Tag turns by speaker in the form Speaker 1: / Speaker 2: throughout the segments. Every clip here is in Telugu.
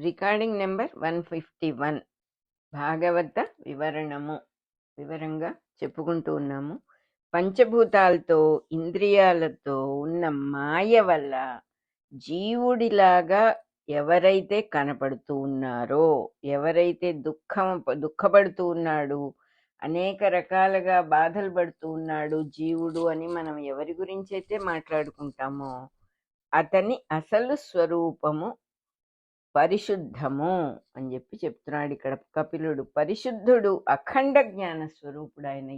Speaker 1: రికార్డింగ్ నెంబర్ 151 భాగవత వివరంగా చెప్పుకుంటూ ఉన్నాము. పంచభూతాలతో ఇంద్రియాలతో ఉన్న మాయ వల్ల జీవుడిలాగా ఎవరైతే కనపడుతూ ఉన్నారో, ఎవరైతే దుఃఖపడుతూ ఉన్నాడు, అనేక రకాలుగా బాధలు పడుతూ ఉన్నాడు జీవుడు అని మనం ఎవరి గురించి అయితే మాట్లాడుకుంటామో అతని అసలు స్వరూపము పరిశుద్ధము అని చెప్తున్నాడు ఇక్కడ కపిలుడు. పరిశుద్ధుడు, అఖండ జ్ఞాన స్వరూపుడు. ఆయన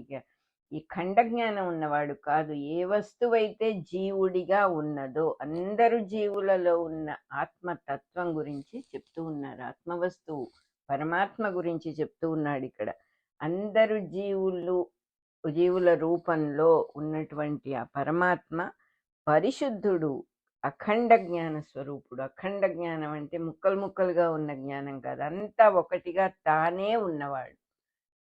Speaker 1: ఈ ఖండ జ్ఞానం ఉన్నవాడు కాదు. ఏ వస్తువైతే జీవుడిగా ఉన్నదో, అందరు జీవులలో ఉన్న ఆత్మతత్వం గురించి చెప్తూ ఉన్నారు. ఆత్మవస్తువు పరమాత్మ గురించి చెప్తూ ఉన్నాడు ఇక్కడ. అందరు జీవుల రూపంలో ఉన్నటువంటి ఆ పరమాత్మ పరిశుద్ధుడు, అఖండ జ్ఞాన స్వరూపుడు. అఖండ జ్ఞానం అంటే ముక్కలు ముక్కలుగా ఉన్న జ్ఞానం కాదు, అంతా ఒకటిగా తానే ఉన్నవాడు.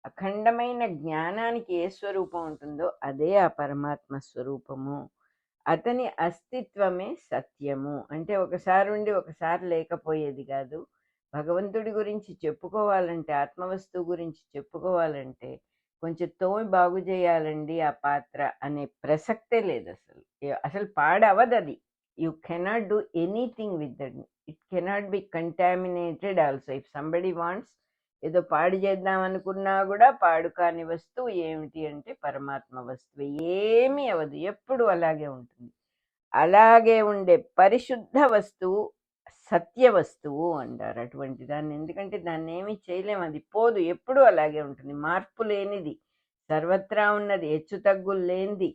Speaker 1: అఖండమైన జ్ఞానానికి ఏ స్వరూపం ఉంటుందో అదే ఆ పరమాత్మ స్వరూపము. అతని అస్తిత్వమే సత్యము. అంటే ఒకసారి ఉండి ఒకసారి లేకపోయేది కాదు. భగవంతుడి గురించి చెప్పుకోవాలంటే, ఆత్మవస్తువు గురించి చెప్పుకోవాలంటే కొంచెం తోమి బాగు చేయాలండి ఆ పాత్ర అనే ప్రసక్తే లేదు. అసలు పాడవదు అది. You cannot do anything with that. It cannot be contaminated also. If somebody wants ఏదో పాడు చేద్దాం అనుకున్నా కూడా పాడు కాని వస్తువు ఏమిటి అంటే పరమాత్మ వస్తువు. ఏమీ అవదు, ఎప్పుడు అలాగే ఉంటుంది. అలాగే ఉండే పరిశుద్ధ వస్తువు సత్య వస్తువు అంటారు అటువంటి దాన్ని. ఎందుకంటే దాన్ని ఏమీ చేయలేము, అది పోదు, ఎప్పుడు అలాగే ఉంటుంది. మార్పు లేనిది, సర్వత్రా ఉన్నది, హెచ్చు తగ్గులు లేనిది,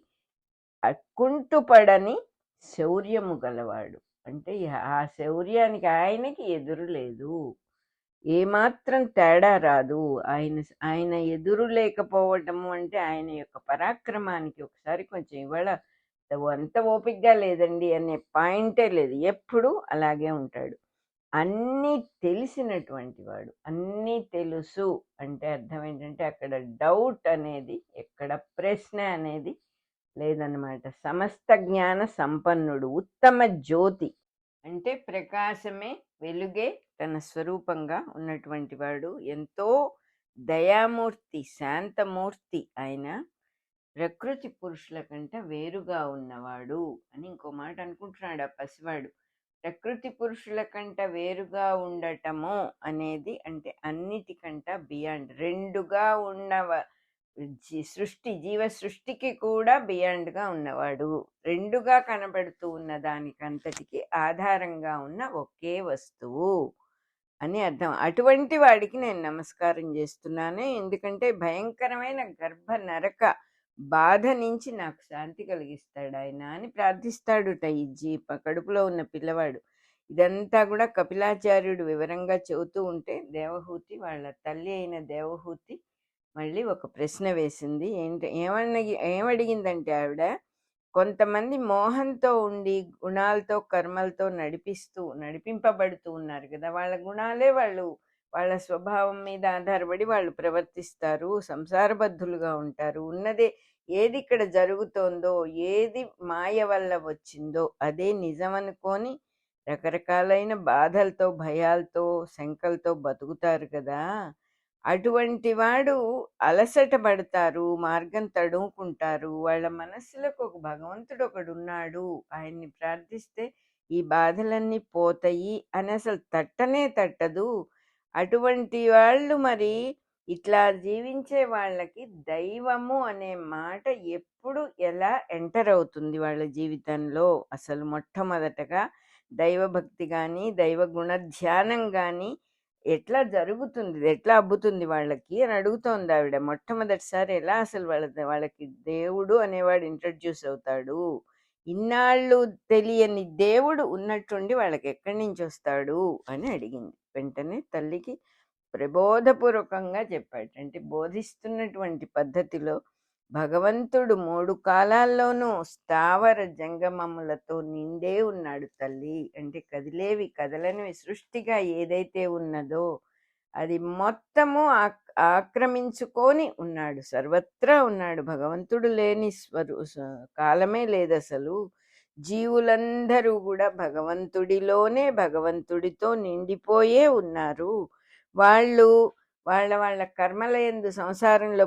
Speaker 1: కుంటుపడని శౌర్యము గలవాడు. అంటే ఆ శౌర్యానికి ఆయనకి ఎదురు లేదు, ఏమాత్రం తేడా రాదు. ఆయన ఎదురు లేకపోవటము అంటే ఆయన యొక్క పరాక్రమానికి ఒకసారి కొంచెం ఇవాళ అంత ఓపికగా లేదండి అనే పాయింటే లేదు, ఎప్పుడు అలాగే ఉంటాడు. అన్నీ తెలిసినటువంటి వాడు. అన్నీ తెలుసు అంటే అర్థం ఏంటంటే అక్కడ డౌట్ అనేది, ఎక్కడ ప్రశ్న అనేది లేదన్నమాట. సమస్త జ్ఞాన సంపన్నుడు, ఉత్తమ జ్యోతి అంటే ప్రకాశమే, వెలుగే తన స్వరూపంగా ఉన్నటువంటి వాడు. ఎంతో దయామూర్తి, శాంతమూర్తి. ఆయన ప్రకృతి పురుషుల కంటే వేరుగా ఉన్నవాడు అని ఇంకో మాట అనుకుంటున్నాడు ఆ పసివాడు. ప్రకృతి పురుషుల కంట వేరుగా ఉండటము అనేది అంటే అన్నిటికంట బియాండ్, రెండుగా ఉన్నవ జీవ సృష్టికి కూడా బియాండ్గా ఉన్నవాడు. రెండుగా కనబడుతూ ఉన్న దానికంతటికి ఆధారంగా ఉన్న ఒకే వస్తువు అని అర్థం. అటువంటి వాడికి నేను నమస్కారం చేస్తున్నాను. ఎందుకంటే భయంకరమైన గర్భ నరక బాధ నుంచి నాకు శాంతి కలిగిస్తాడు ఆయన అని ప్రార్థిస్తాడుట ఈ కడుపులో ఉన్న పిల్లవాడు. ఇదంతా కూడా కపిలాచార్యుడు వివరంగా చెబుతూ ఉంటే దేవహూతి, వాళ్ళ తల్లి అయిన దేవహూతి మళ్ళీ ఒక ప్రశ్న వేసింది. ఏమడిగిందంటే ఆవిడ, కొంతమంది మోహంతో ఉండి గుణాలతో కర్మలతో నడిపింపబడుతూ ఉన్నారు కదా, వాళ్ళ గుణాలే వాళ్ళ స్వభావం మీద ఆధారపడి వాళ్ళు ప్రవర్తిస్తారు, సంసారబద్ధులుగా ఉంటారు. ఉన్నదే ఏది ఇక్కడ జరుగుతోందో, ఏది మాయ వల్ల వచ్చిందో అదే నిజమనుకొని రకరకాలైన బాధలతో, భయాలతో, శంకలతో బతుకుతారు కదా. అటువంటి వాడు అలసట పడతారు, మార్గం తడుముకుంటారు. వాళ్ళ మనస్సులకు ఒక భగవంతుడు ఒకడు ఉన్నాడు, ఆయన్ని ప్రార్థిస్తే ఈ బాధలన్నీ పోతాయి అని అసలు తట్టనే తట్టదు. అటువంటి వాళ్ళు మరి ఇట్లా జీవించే వాళ్ళకి దైవము అనే మాట ఎప్పుడు ఎలా ఎంటర్ అవుతుంది వాళ్ళ జీవితంలో? అసలు మొట్టమొదటగా దైవభక్తి కానీ దైవ గుణ ధ్యానం కానీ ఎట్లా జరుగుతుంది, ఎట్లా అబ్బుతుంది వాళ్ళకి అని అడుగుతోంది ఆవిడ. మొట్టమొదటిసారి ఎలా అసలు వాళ్ళకి దేవుడు అనేవాడు ఇంట్రడ్యూస్ అవుతాడు? ఇన్నాళ్ళు తెలియని దేవుడు ఉన్నట్టుండి వాళ్ళకి ఎక్కడి నుంచి వస్తాడు అని అడిగింది. వెంటనే తల్లికి ప్రబోధపూర్వకంగా చెప్పాడు. అంటే బోధిస్తున్నటువంటి పద్ధతిలో భగవంతుడు 3 కాలాల్లోనూ స్థావర జంగమములతో నిండే ఉన్నాడు తల్లి. అంటే కదిలేవి కదలనివి సృష్టిగా ఏదైతే ఉన్నదో అది మొత్తము ఆక్రమించుకొని ఉన్నాడు, సర్వత్రా ఉన్నాడు. భగవంతుడు లేని కాలమే లేదు అసలు. జీవులందరూ కూడా భగవంతుడిలోనే భగవంతుడితో నిండిపోయే ఉన్నారు. వాళ్ళు వాళ్ళ వాళ్ళ కర్మల యందు సంసారంలో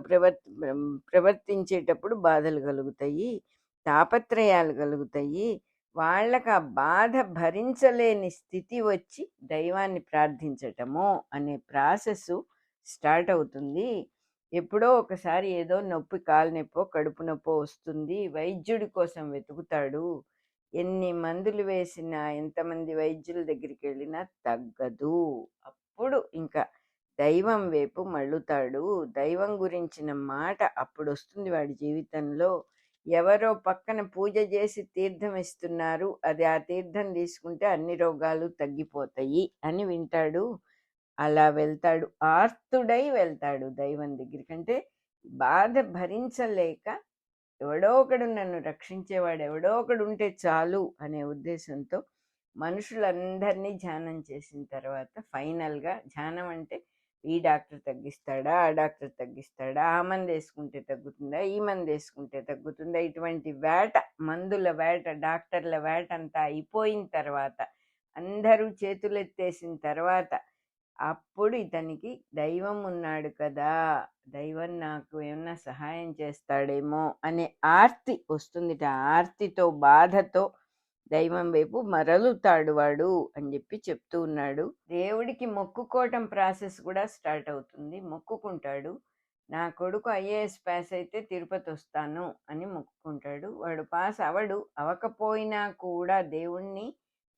Speaker 1: ప్రవర్తించేటప్పుడు బాధలు కలుగుతాయి, తాపత్రయాలు కలుగుతాయి. వాళ్ళకి ఆ బాధ భరించలేని స్థితి వచ్చి దైవాన్ని ప్రార్థించటము అనే ప్రాసెస్ స్టార్ట్ అవుతుంది. ఎప్పుడో ఒకసారి ఏదో నొప్పి, కాలు నొప్పో కడుపు నొప్పో వస్తుంది, వైద్యుడి కోసం వెతుకుతాడు. ఎన్ని మందులు వేసినా, ఎంతమంది వైద్యుల దగ్గరికి వెళ్ళినా తగ్గదు. అప్పుడు ఇంకా దైవం వైపు మళ్ళుతాడు. దైవం గురించిన మాట అప్పుడు వస్తుంది వాడి జీవితంలో. ఎవరో పక్కన పూజ చేసి తీర్థం ఇస్తున్నారు, అది ఆ తీర్థం తీసుకుంటే అన్ని రోగాలు తగ్గిపోతాయి అని వింటాడు. అలా వెళ్తాడు, ఆర్తుడై వెళ్తాడు దైవం దగ్గరికి. అంటే బాధ భరించలేక ఎవడో ఒకడు నన్ను రక్షించేవాడు ఎవడో ఒకడు ఉంటే చాలు అనే ఉద్దేశంతో మనుషులందరినీ ధ్యానం చేసిన తర్వాత ఫైనల్గా ధ్యానం అంటే ఈ డాక్టర్ తగ్గిస్తాడా, ఆ డాక్టర్ తగ్గిస్తాడా, ఆ మందు వేసుకుంటే తగ్గుతుందా, ఈ మందు వేసుకుంటే తగ్గుతుందా, ఇటువంటి వేట, మందుల వేట, డాక్టర్ల వేట అంతా అయిపోయిన తర్వాత, అందరూ చేతులెత్తేసిన తర్వాత అప్పుడు ఇతనికి దైవం ఉన్నాడు కదా, దైవం నాకు ఏమన్నా సహాయం చేస్తాడేమో అనే ఆర్తి వస్తుందిట. ఆర్తితో, బాధతో దైవం వైపు మరలుతాడు వాడు అని చెప్పి చెప్తూ ఉన్నాడు. దేవుడికి మొక్కుకోవటం ప్రాసెస్ కూడా స్టార్ట్ అవుతుంది. మొక్కుకుంటాడు, నా కొడుకు ఐఏఎస్ పాస్ అయితే తిరుపతి వస్తాను అని మొక్కుకుంటాడు. వాడు పాస్ అవ్వకపోయినా కూడా దేవుణ్ణి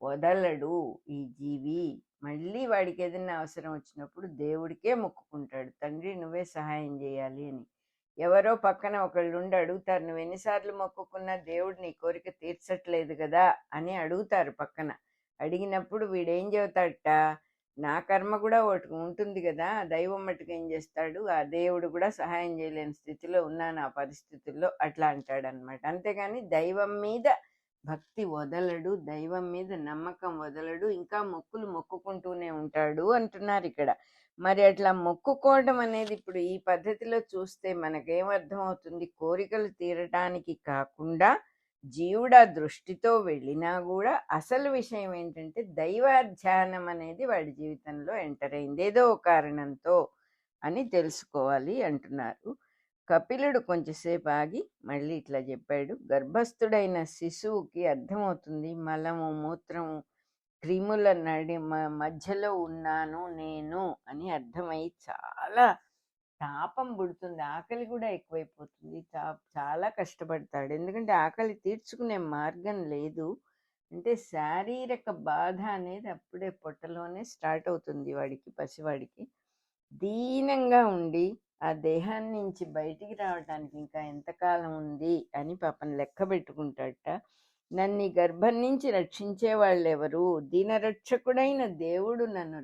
Speaker 1: వదలడు ఈ జీవి. మళ్ళీ వాడికి ఏదైనా అవసరం వచ్చినప్పుడు దేవుడికే మొక్కుకుంటాడు, తండ్రి నువ్వే సహాయం చేయాలి అని. ఎవరో పక్కన ఒకళ్ళు ఉండి అడుగుతారు, నువ్వు ఎన్నిసార్లు మొక్కుకున్నా దేవుడు నీ కోరిక తీర్చట్లేదు కదా అని అడుగుతారు పక్కన. అడిగినప్పుడు వీడేం చెబుతాడట, నా కర్మ కూడా ఒకటి ఉంటుంది కదా, దైవం మటుకు ఏం చేస్తాడు, ఆ దేవుడు కూడా సహాయం చేయలేని స్థితిలో ఉన్నాను ఆ పరిస్థితుల్లో అట్లా అంటాడనమాట. అంతేగాని దైవం మీద భక్తి వదలడు, దైవం మీద నమ్మకం వదలడు, ఇంకా మొక్కులు మొక్కుకుంటూనే ఉంటాడు అంటున్నారు ఇక్కడ. మరి అట్లా మొక్కుకోవడం అనేది ఇప్పుడు ఈ పద్ధతిలో చూస్తే మనకేమర్థం అవుతుంది, కోరికలు తీరటానికి కాకుండా జీవుడా దృష్టితో వెళ్ళినా కూడా అసలు విషయం ఏంటంటే దైవ ధ్యానం అనేది వాడి జీవితంలో ఎంటర్ అయింది ఏదో కారణంతో అని తెలుసుకోవాలి అంటున్నారు. కపిలుడు కొంచెంసేపు ఆగి మళ్ళీ ఇట్లా చెప్పాడు, గర్భస్థుడైన శిశువుకి అర్థమవుతుంది మలము, మూత్రము, క్రిముల మధ్యలో ఉన్నాను నేను అని అర్థమై చాలా తాపం పుడుతుంది, ఆకలి కూడా ఎక్కువైపోతుంది, చాలా కష్టపడతాడు. ఎందుకంటే ఆకలి తీర్చుకునే మార్గం లేదు. అంటే శారీరక బాధ అనేది అప్పుడే పొట్టలోనే స్టార్ట్ అవుతుంది వాడికి, పసివాడికి. దీనంగా ఉండి ఆ దేహాన్ని నుంచి బయటికి రావడానికి ఇంకా ఎంతకాలం ఉంది అని పాపం లెక్క పెట్టుకుంటాడట. నన్ను ఈ గర్భం నుంచి రక్షించే వాళ్ళు ఎవరు, దీనరక్షకుడైన దేవుడు నన్ను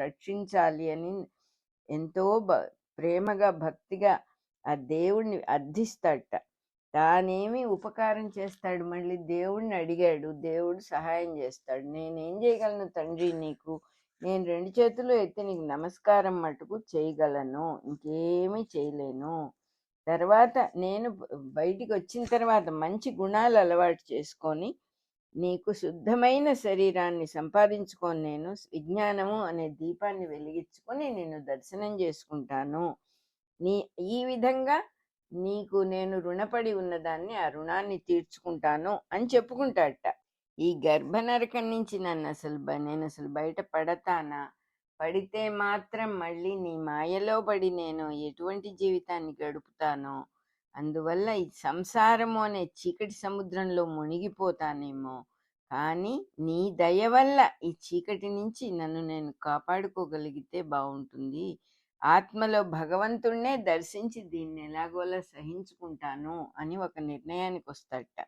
Speaker 1: రక్షించాలి అని ఎంతో ప్రేమగా భక్తిగా ఆ దేవుడిని అర్థిస్తాడట. తానేమి ఉపకారం చేస్తాడు, మళ్ళీ దేవుడిని అడిగాడు, దేవుడు సహాయం చేస్తాడు. నేనేం చేయగలను తండ్రి నీకు, నేను 2 చేతులు ఎత్తి నీకు నమస్కారం మటుకు చేయగలను, ఇంకేమీ చేయలేను. తర్వాత నేను బయటికి వచ్చిన తర్వాత మంచి గుణాలు అలవాటు చేసుకొని నీకు శుద్ధమైన శరీరాన్ని సంపాదించుకొని నేను విజ్ఞానము అనే దీపాన్ని వెలిగించుకొని నేను దర్శనం చేసుకుంటాను. ఈ విధంగా నీకు నేను రుణపడి ఉన్నదాన్ని ఆ రుణాన్ని తీర్చుకుంటాను అని చెప్పుకుంటాడట. ఈ గర్భనరకం నుంచి నేను అసలు బయట పడతానా, పడితే మాత్రం మళ్ళీ నీ మాయలో పడి నేను ఎటువంటి జీవితాన్ని గడుపుతానో, అందువల్ల ఈ సంసారము అనే చీకటి సముద్రంలో మునిగిపోతానేమో, కానీ నీ దయ వల్ల ఈ చీకటి నుంచి నన్ను నేను కాపాడుకోగలిగితే బాగుంటుంది. ఆత్మలో భగవంతుణ్ణే దర్శించి దీన్ని ఎలాగోలా సహించుకుంటాను అని ఒక నిర్ణయానికి వస్తాడట.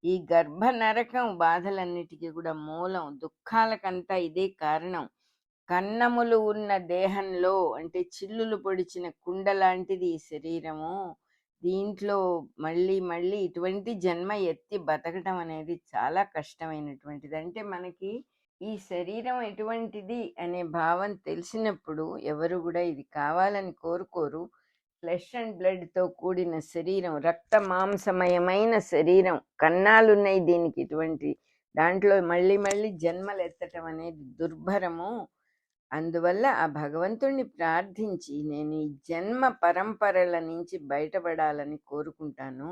Speaker 1: ఈ గర్భ నరకం బాధలన్నిటికీ కూడా మూలం, దుఃఖాలకంతా ఇదే కారణం. కన్నములు ఉన్న దేహంలో, అంటే చిల్లులు పొడిచిన కుండ లాంటిది ఈ శరీరము, దీంట్లో మళ్ళీ మళ్ళీ ఇటువంటి జన్మ ఎత్తి బతకడం అనేది చాలా కష్టమైనటువంటిది. అంటే మనకి ఈ శరీరం ఎటువంటిది అనే భావం తెలిసినప్పుడు ఎవరు కూడా ఇది కావాలని కోరుకోరు. ఫ్లెష్ అండ్ బ్లడ్తో కూడిన శరీరం, రక్త మాంసమయమైన శరీరం, కన్నాలున్నాయి దీనికి. ఇటువంటి దాంట్లో మళ్ళీ మళ్ళీ జన్మలు ఎత్తటం అనేది దుర్భరము. అందువల్ల ఆ భగవంతుణ్ణి ప్రార్థించి నేను ఈ జన్మ పరంపరల నుంచి బయటపడాలని కోరుకుంటాను.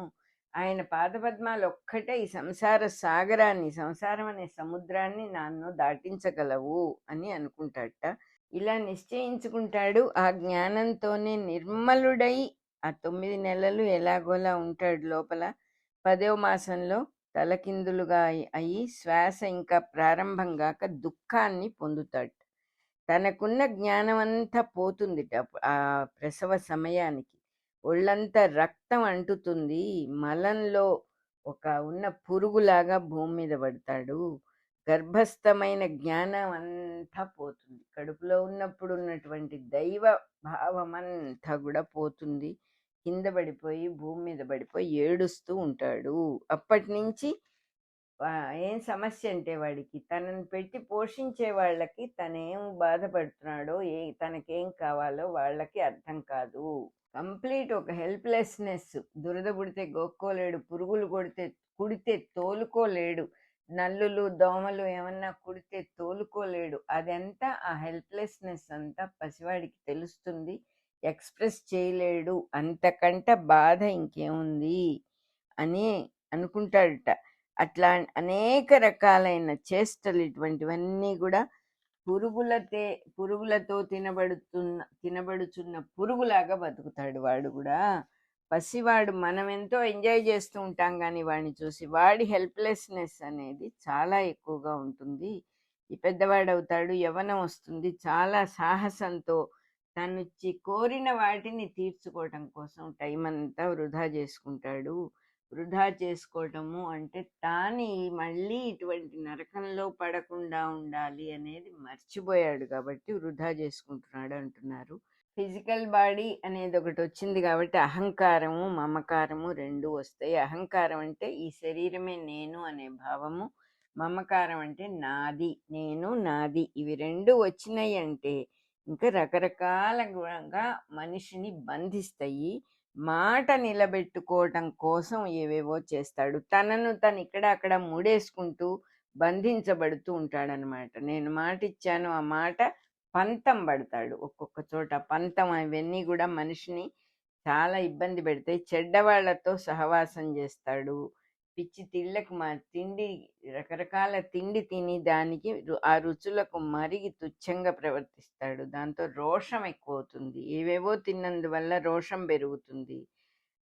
Speaker 1: ఆయన పాదపద్మాలు ఒక్కటే ఈ సంసార సాగరాన్ని, సంసారం అనే సముద్రాన్ని నన్ను దాటించగలవు అని అనుకుంటాడట. ఇలా నిశ్చయించుకుంటాడు. ఆ జ్ఞానంతోనే నిర్మలుడై ఆ 9 నెలలు ఎలాగోలా ఉంటాడు లోపల. 10వ మాసంలో తలకిందులుగా అయి శ్వాస ఇంకా ప్రారంభం గాక దుఃఖాన్ని పొందుతాడు. తనకున్న జ్ఞానం అంతా పోతుందిట ఆ ప్రసవ సమయానికి. ఒళ్ళంతా రక్తం అంటుతుంది. మలంలో ఒక ఉన్న పురుగులాగా భూమి మీద పడతాడు. గర్భస్థమైన జ్ఞానం అంతా పోతుంది. కడుపులో ఉన్నప్పుడు ఉన్నటువంటి దైవ భావం అంతా కూడా పోతుంది. కింద పడిపోయి భూమి మీద పడిపోయి ఏడుస్తూ ఉంటాడు. అప్పటి నుంచి ఏం సమస్య అంటే వాడికి తనని పెట్టి పోషించే వాళ్ళకి తనేం బాధపడుతున్నాడో, తనకేం కావాలో వాళ్ళకి అర్థం కాదు. కంప్లీట్ ఒక హెల్ప్లెస్నెస్. దురద పుడితే గోక్కోలేడు, పురుగులు కుడితే తోలుకోలేడు, నల్లులు దోమలు ఏమన్నా కుడితే తోలుకోలేడు. అదంతా ఆ హెల్ప్లెస్నెస్ అంతా పసివాడికి తెలుస్తుంది, ఎక్స్ప్రెస్ చేయలేడు. అంతకంట బాధ ఇంకేముంది అని అనుకుంటాడట. అట్లా అనేక రకాలైన చేష్టలు ఇటువంటివన్నీ కూడా పురుగులతో తినబడుచున్న పురుగులాగా బతుకుతాడు వాడు కూడా. పసివాడు మనం ఎంతో ఎంజాయ్ చేస్తూ ఉంటాం కానీ వాడిని చూసి వాడి హెల్ప్లెస్నెస్ అనేది చాలా ఎక్కువగా ఉంటుంది. ఈ పెద్దవాడు అవుతాడు, యవ్వనం వస్తుంది, చాలా సాహసంతో తను కోరిన వాటిని తీర్చుకోవటం కోసం టైం అంతా వృధా చేసుకుంటాడు. వృధా చేసుకోవటము అంటే తాని మళ్ళీ ఇటువంటి నరకంలో పడకుండా ఉండాలి అనేది మర్చిపోయాడు కాబట్టి వృధా చేసుకుంటున్నాడు అంటున్నారు. ఫిజికల్ బాడీ అనేది ఒకటి వచ్చింది కాబట్టి అహంకారము మమకారము రెండు వస్తాయి. అహంకారం అంటే ఈ శరీరమే నేను అనే భావము, మమకారం అంటే నాది, నేను నాది. ఇవి రెండు వచ్చినాయి అంటే ఇంకా రకరకాలుగా మనిషిని బంధిస్తాయి. మాట నిలబెట్టుకోవటం కోసం ఏవేవో చేస్తాడు. తనను తను ఇక్కడ అక్కడ ముడేసుకుంటూ బంధించబడుతూ ఉంటాడనమాట. నేను మాట ఇచ్చాను, ఆ మాట పంతం పడతాడు. ఒక్కొక్క చోట పంతం అవన్నీ కూడా మనిషిని చాలా ఇబ్బంది పెడతాయి. చెడ్డవాళ్లతో సహవాసం చేస్తాడు. పిచ్చి తిండి, రకరకాల తిండి తిని దానికి ఆ రుచులకు మరిగి తుచ్చంగా ప్రవర్తిస్తాడు. దాంతో రోషం ఎక్కువ అవుతుంది. ఏవేవో తిన్నందువల్ల రోషం పెరుగుతుంది,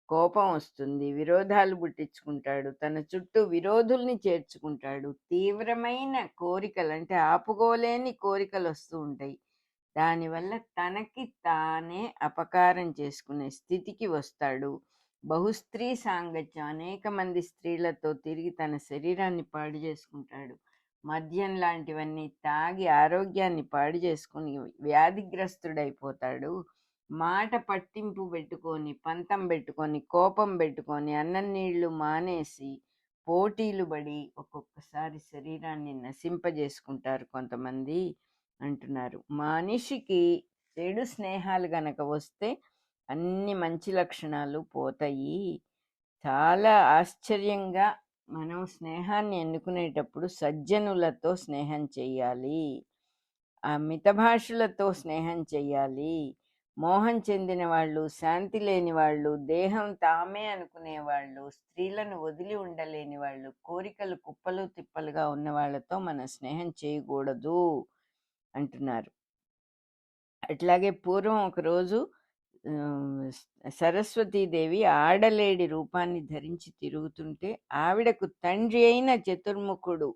Speaker 1: కోపం వస్తుంది, విరోధాలు పుట్టించుకుంటాడు, తన చుట్టూ విరోధుల్ని చేర్చుకుంటాడు. తీవ్రమైన కోరికలు అంటే ఆపుకోలేని కోరికలు వస్తూ ఉంటాయి. దానివల్ల తనకి తానే అపకారం చేసుకునే స్థితికి వస్తాడు. బహుస్త్రీ సాంగత్యం, అనేక మంది స్త్రీలతో తిరిగి తన శరీరాన్ని పాడు చేసుకుంటాడు. మద్యం లాంటివన్నీ తాగి ఆరోగ్యాన్ని పాడు చేసుకుని వ్యాధిగ్రస్తుడైపోతాడు. మాట పట్టింపు పెట్టుకొని, పంతం పెట్టుకొని, కోపం పెట్టుకొని, అన్నం నీళ్లు మానేసి పోటీలు పడి ఒక్కొక్కసారి శరీరాన్ని నశింపజేసుకుంటారు కొంతమంది అంటున్నారు. మనిషికి చెడు స్నేహాలు గనక వస్తే అన్ని మంచి లక్షణాలు పోతాయి. చాలా ఆశ్చర్యంగా మనం స్నేహాన్ని ఎన్నుకునేటప్పుడు సజ్జనులతో స్నేహం చెయ్యాలి, ఆ మితభాషలతో స్నేహం చెయ్యాలి. మోహం చెందిన వాళ్ళు, శాంతి లేని వాళ్ళు, దేహం తామే అనుకునే వాళ్ళు, స్త్రీలను వదిలి ఉండలేని వాళ్ళు, కోరికలు కుప్పలు తిప్పలుగా ఉన్న వాళ్ళతో మన స్నేహం చేయకూడదు అంటున్నారు. అట్లాగే పూర్వం ఒకరోజు సరస్వతీదేవి ఆడలేడి రూపాన్ని ధరించి తిరుగుతుంటే ఆవిడకు తండ్రి అయిన చతుర్ముఖుడు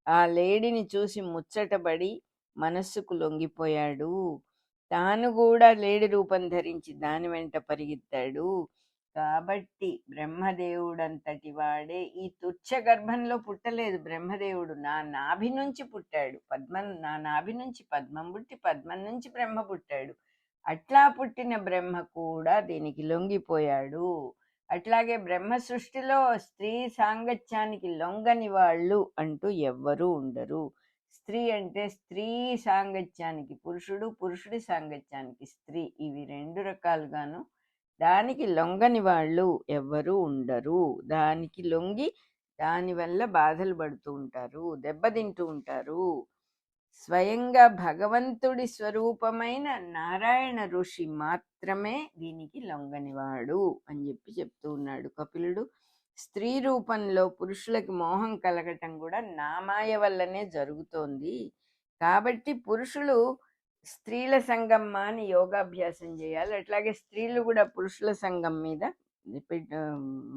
Speaker 1: ఆ లేడిని చూసి ముచ్చటపడి మనస్సుకు లొంగిపోయాడు. తాను కూడా లేడి రూపం ధరించి దాని వెంట పరిగెత్తాడు. కాబట్టి బ్రహ్మదేవుడంతటి వాడే ఈ తుచ్చ గర్భంలో పుట్టలేదు. బ్రహ్మదేవుడు నా నాభి నుంచి పుట్టాడు. నా నాభి నుంచి పద్మం పుట్టి, పద్మం నుంచి బ్రహ్మ పుట్టాడు. అట్లా పుట్టిన బ్రహ్మ కూడా దీనికి లొంగిపోయాడు. అట్లాగే బ్రహ్మ సృష్టిలో స్త్రీ సాంగత్యానికి లొంగని వాళ్ళు అంటూ ఎవ్వరూ ఉండరు. స్త్రీ అంటే స్త్రీ సాంగత్యానికి పురుషుడు, పురుషుడి సాంగత్యానికి స్త్రీ, ఇవి రెండు రకాలుగాను దానికి లొంగని వాళ్ళు ఎవ్వరూ ఉండరు. దానికి లొంగి దానివల్ల బాధలు పడుతూ ఉంటారు, దెబ్బతింటూ ఉంటారు. స్వయంగా భగవంతుడి స్వరూపమైన నారాయణ ఋషి మాత్రమే దీనికి లొంగనివాడు అని చెప్తూ ఉన్నాడు కపిలుడు. స్త్రీ రూపంలో పురుషులకి మోహం కలగటం కూడా నామాయ వల్లనే జరుగుతోంది. కాబట్టి పురుషులు స్త్రీల సంఘం మాని యోగాభ్యాసం చేయాలి. అట్లాగే స్త్రీలు కూడా పురుషుల సంఘం మీద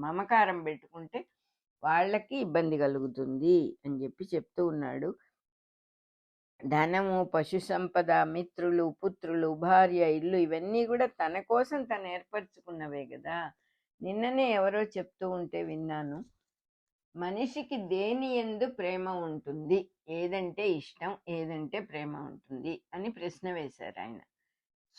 Speaker 1: మమకారం పెట్టుకుంటే వాళ్ళకి ఇబ్బంది కలుగుతుంది అని చెప్తూ ఉన్నాడు. ధనము, పశు సంపద, మిత్రులు, పుత్రులు, భార్య, ఇల్లు ఇవన్నీ కూడా తన కోసం తను ఏర్పరచుకున్నవే కదా. నిన్ననే ఎవరో చెప్తూ ఉంటే విన్నాను, మనిషికి దేని యందు ప్రేమ ఉంటుంది, ఏదంటే ఇష్టం, ఏదంటే ప్రేమ ఉంటుంది అని ప్రశ్న వేశారు ఆయన.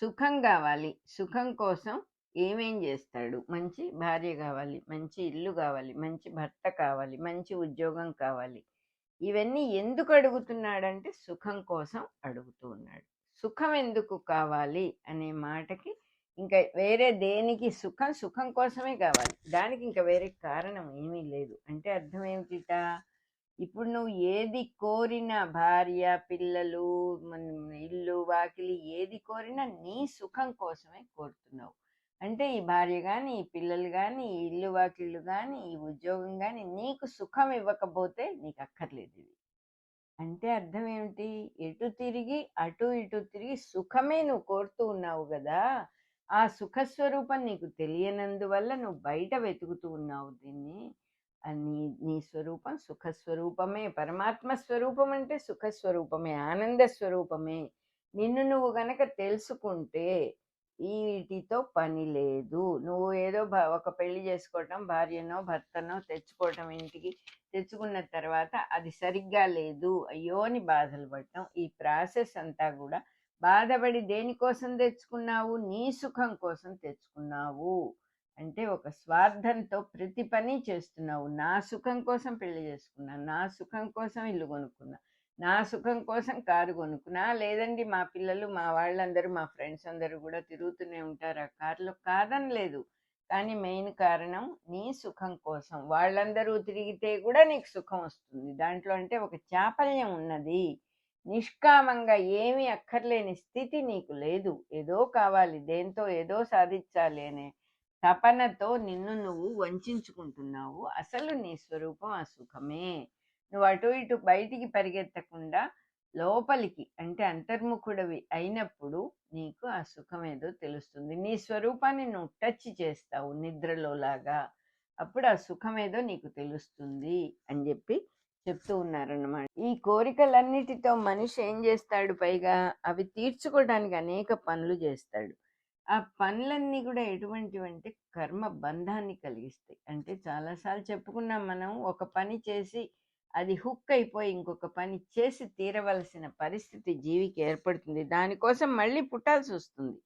Speaker 1: సుఖం కావాలి, సుఖం కోసం ఏమేం చేస్తాడు? మంచి భార్య కావాలి, మంచి ఇల్లు కావాలి, మంచి భర్త కావాలి, మంచి ఉద్యోగం కావాలి. ఇవన్నీ ఎందుకు అడుగుతున్నాడంటే సుఖం కోసం అడుగుతూ ఉన్నాడు. సుఖం ఎందుకు కావాలి అనే మాటకి ఇంకా వేరే దేనికి సుఖం సుఖం కోసమే కావాలి, దానికి ఇంకా వేరే కారణం ఏమీ లేదు. అంటే అర్థం ఏమిటిట? ఇప్పుడు నువ్వు ఏది కోరినా, భార్య, పిల్లలు, ఇల్లు, వాకిలి ఏది కోరినా నీ సుఖం కోసమే కోరుతున్నావు. అంటే ఈ భార్య కానీ, ఈ పిల్లలు కానీ, ఈ ఇల్లు వాకిళ్ళు కానీ, ఈ ఉద్యోగం కానీ నీకు సుఖం ఇవ్వకపోతే నీకు అక్కర్లేదు ఇది. అంటే అర్థం ఏమిటి? ఎటు తిరిగి అటు ఇటు తిరిగి సుఖమే నువ్వు కోరుతూ ఉన్నావు కదా. ఆ సుఖస్వరూపం నీకు తెలియనందువల్ల నువ్వు బయట వెతుకుతూ ఉన్నావు దీన్ని. నీ నీ స్వరూపం సుఖస్వరూపమే. పరమాత్మ స్వరూపం అంటే సుఖస్వరూపమే, ఆనంద స్వరూపమే. నిన్ను నువ్వు గనక తెలుసుకుంటే వీటితో పని లేదు. నువ్వు ఏదో ఒక పెళ్లి చేసుకోవటం, భార్యనో భర్తనో తెచ్చుకోవటం, ఇంటికి తెచ్చుకున్న తర్వాత అది సరిగ్గా లేదు అయ్యో అని బాధలు పడటం, ఈ ప్రాసెస్ అంతా కూడా బాధపడి దేనికోసం తెచ్చుకున్నావు? నీ సుఖం కోసం తెచ్చుకున్నావు. అంటే ఒక స్వార్థంతో ప్రతి పని చేస్తున్నావు. నా సుఖం కోసం పెళ్లి చేసుకున్నా, నా సుఖం కోసం ఇల్లు కొనుక్కున్నా, నా సుఖం కోసం కారు కొనుక్కున్నా. లేదండి మా పిల్లలు, మా వాళ్ళందరూ, మా ఫ్రెండ్స్ అందరూ కూడా తిరుగుతూనే ఉంటారు ఆ కారులో, కాదని లేదు. కానీ మెయిన్ కారణం నీ సుఖం కోసం. వాళ్ళందరూ తిరిగితే కూడా నీకు సుఖం వస్తుంది దాంట్లో. అంటే ఒక చాపల్యం ఉన్నది. నిష్కామంగా ఏమీ అక్కర్లేని స్థితి నీకు లేదు. ఏదో కావాలి, దేంతో ఏదో సాధించాలి అనే తపనతో నిన్ను నువ్వు వంచుకుంటున్నావు. అసలు నీ స్వరూపం ఆ సుఖమే. నువ్వు అటు ఇటు బయటికి పరిగెత్తకుండా లోపలికి అంటే అంతర్ముఖుడవి అయినప్పుడు నీకు ఆ సుఖం ఏదో తెలుస్తుంది. నీ స్వరూపాన్ని నువ్వు టచ్ చేస్తావు నిద్రలో లాగా, అప్పుడు ఆ సుఖం ఏదో నీకు తెలుస్తుంది అని చెప్తూ ఉన్నారన్నమాట. ఈ కోరికలన్నిటితో మనిషి ఏం చేస్తాడు? పైగా అవి తీర్చుకోవడానికి అనేక పనులు చేస్తాడు. ఆ పనులన్నీ కూడా ఎటువంటివంటే కర్మ బంధాన్ని కలిగిస్తాయి. అంటే చాలాసార్లు చెప్పుకున్నాం మనం, ఒక పని చేసి అది హుక్ అయిపోయి ఇంకొక పని చేసి తీరవలసిన పరిస్థితి జీవికి ఏర్పడుతుంది. దానికోసం మళ్ళీ పుట్టాల్సి వస్తుంది.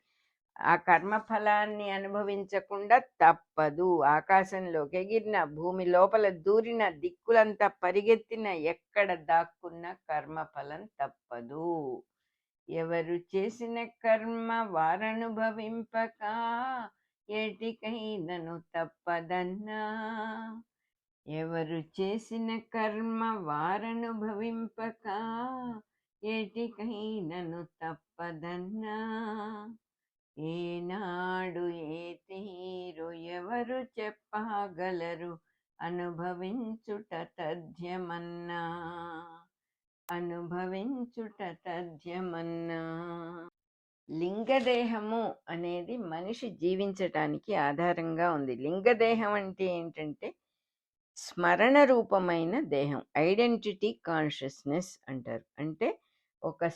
Speaker 1: ఆ కర్మ ఫలాన్ని అనుభవించకుండా తప్పదు. ఆకాశంలోకి ఎగిరిన, భూమి లోపల దూరిన, దిక్కులంతా పరిగెత్తిన, ఎక్కడ దాక్కున్న కర్మ ఫలం తప్పదు. ఎవరు చేసిన కర్మ వారనుభవింపక ఏటికైనను తప్పదన్నా. ఎవరు చేసిన కర్మ వారనుభవింపక ఏటికైనను తప్పదన్నా. ఏనాడు ఏ తీరు ఎవరు చెప్పగలరు, అనుభవించుట తథ్యమన్నా, అనుభవించుట తథ్యమన్నా. లింగదేహము అనేది మనిషి జీవించటానికి ఆధారంగా ఉంది. లింగదేహం అంటే ఏంటంటే స్మరణ రూపమైన దేహం, ఐడెంటిటీ కాన్షియస్నెస్ అంటారు. అంటే ఒక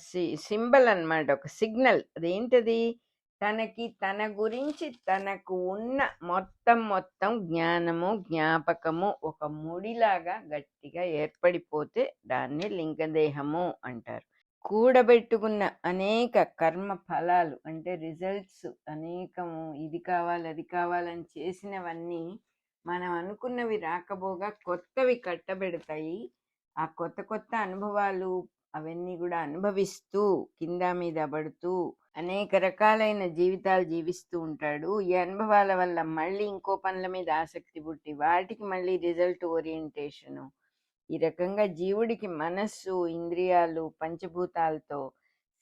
Speaker 1: సింబల్ అన్నమాట, ఒక సిగ్నల్. అదేంటది? తనకి తన గురించి తనకు ఉన్న మొత్తం జ్ఞానము, జ్ఞాపకము ఒక ముడిలాగా గట్టిగా ఏర్పడిపోతే దాన్ని లింగదేహము అంటారు. కూడబెట్టుకున్న అనేక కర్మ ఫలాలు అంటే రిజల్ట్స్ అనేకము, ఇది కావాలి అది కావాలని చేసినవన్నీ మనం అనుకున్నవి రాకపోగా కొత్తవి కట్టబెడతాయి. ఆ కొత్త అనుభవాలు, అవన్నీ కూడా అనుభవిస్తూ కింద మీద పడుతూ అనేక రకాలైన జీవితాలు జీవిస్తూ ఉంటాడు. ఈ అనుభవాల వల్ల మళ్ళీ ఇంకో పనుల మీద ఆసక్తి పుట్టి వాటికి మళ్ళీ రిజల్ట్ ఓరియంటేషను, ఈ రకంగా జీవుడికి మనస్సు, ఇంద్రియాలు, పంచభూతాలతో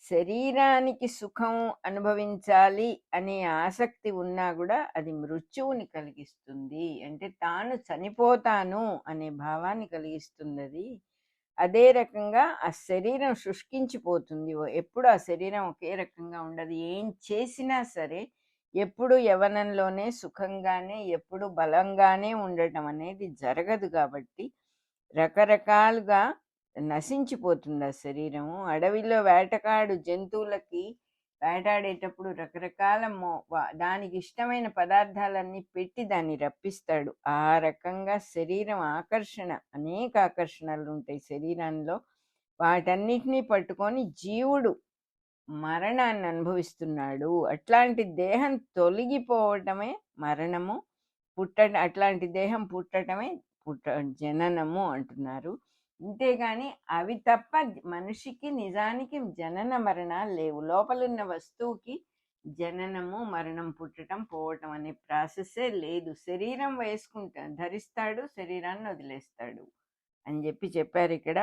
Speaker 1: శరీరానికి సుఖం అనుభవించాలి అనే ఆసక్తి ఉన్నా కూడా అది మృత్యువుని కలిగిస్తుంది. అంటే తాను చనిపోతాను అనే భావాన్ని కలిగిస్తుంది అది. అదే రకంగా ఆ శరీరం శుష్కించిపోతుంది. ఎప్పుడు ఆ శరీరం ఒకే రకంగా ఉండదు. ఏం చేసినా సరే ఎప్పుడు యవ్వనంలోనే సుఖంగానే, ఎప్పుడు బలంగానే ఉండటం అనేది జరగదు కాబట్టి రకరకాలుగా నశించిపోతుంది ఆ శరీరము. అడవిలో వేటగాడు జంతువులకి వేటాడేటప్పుడు రకరకాల దానికి ఇష్టమైన పదార్థాలన్నీ పెట్టి దాన్ని రప్పిస్తాడు. ఆ రకంగా శరీరం ఆకర్షణ, అనేక ఆకర్షణలు ఉంటాయి శరీరంలో. వాటన్నిటినీ పట్టుకొని జీవుడు మరణాన్ని అనుభవిస్తున్నాడు. అట్లాంటి దేహం తొలగిపోవటమే మరణము, అట్లాంటి దేహం పుట్టటమే జననము అంటున్నారు. అంతేగాని అవి తప్ప మనిషికి నిజానికి జనన మరణాలు లేవు. లోపలున్న వస్తువుకి జననము, మరణం, పుట్టటం, పోవటం అనే ప్రాసెస్సే లేదు. శరీరం ధరిస్తాడు, శరీరాన్ని వదిలేస్తాడు అని చెప్పారు ఇక్కడ.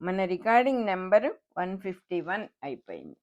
Speaker 1: మన రికార్డింగ్ నెంబర్ 151 అయిపోయింది.